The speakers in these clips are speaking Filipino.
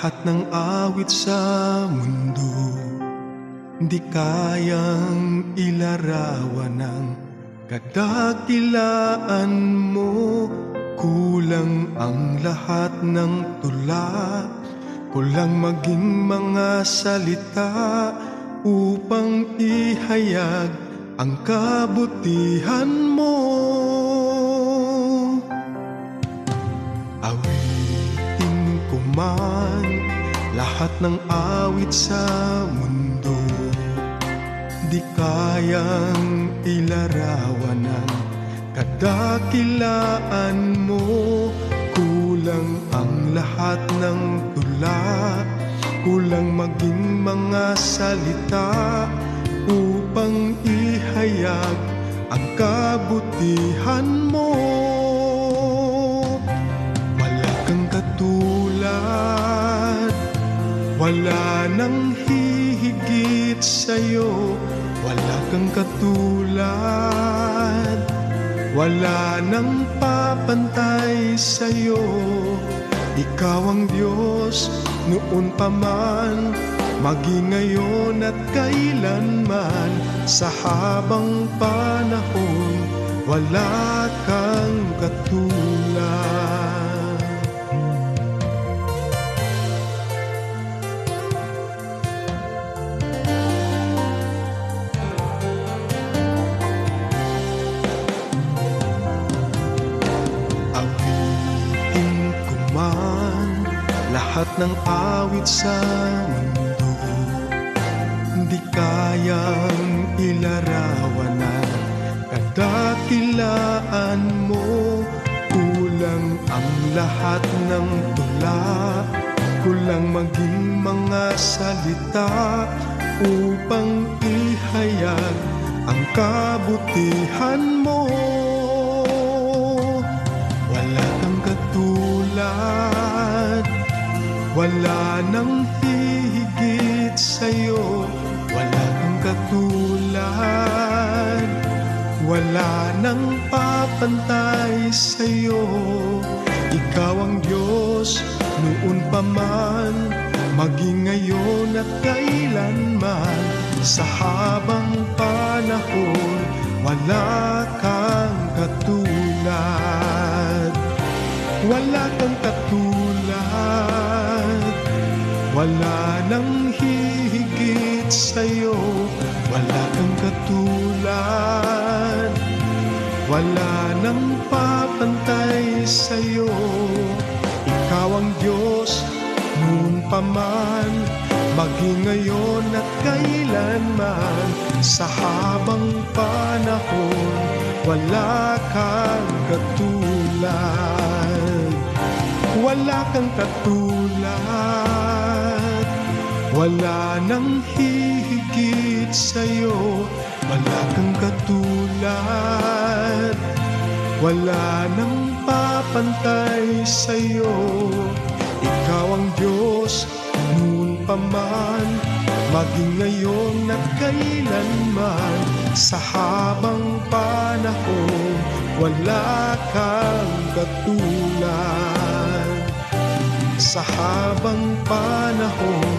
Lahat ng awit sa mundo di kayang ilarawan ng kadakilaan mo. Kulang ang lahat ng tula, kulang maging mga salita upang ihayag ang kabutihan mo. Awitin ko man lahat ng awit sa mundo, di kayang ilarawan ng kadakilaan mo. Kulang ang lahat ng tula, kulang maging mga salita upang ihayag ang kabutihan mo. Wala kang katulad, wala nang hihigit sa'yo. Wala kang katulad, wala nang papantay sa'yo. Ikaw ang Diyos noon pa man, maging ngayon at kailanman. Sa habang panahon, wala kang katulad. Lahat ng awit sa mundo di kayang ilarawan ng kadakilaan mo. Kulang ang lahat ng tula, kulang maging mga salita upang ihayag ang kabutihan mo. Wala kang katulad, wala nang hihigit sa'yo. Wala kang katulad, wala nang papantay sa'yo. Ikaw ang Diyos noon pa man, maging ngayon at kailanman. Sa habang panahon, wala kang katulad. Wala kang katulad, wala nang hihigit sa'yo. Wala kang katulad, wala nang papantay sa'yo. Ikaw ang Diyos noon pa man, maging ngayon at kailanman. Sa habang panahon, wala kang katulad. Wala kang katulad, wala nang hihigit sa'yo. Wala kang katulad, wala nang papantay sa'yo. Ikaw ang Diyos noon pa man, maging ngayon at kailanman. Sa habang panahon, wala kang katulad. Sa habang panahon,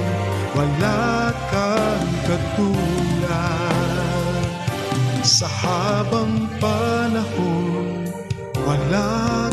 wala kang katulad. Sa habang panahon, wala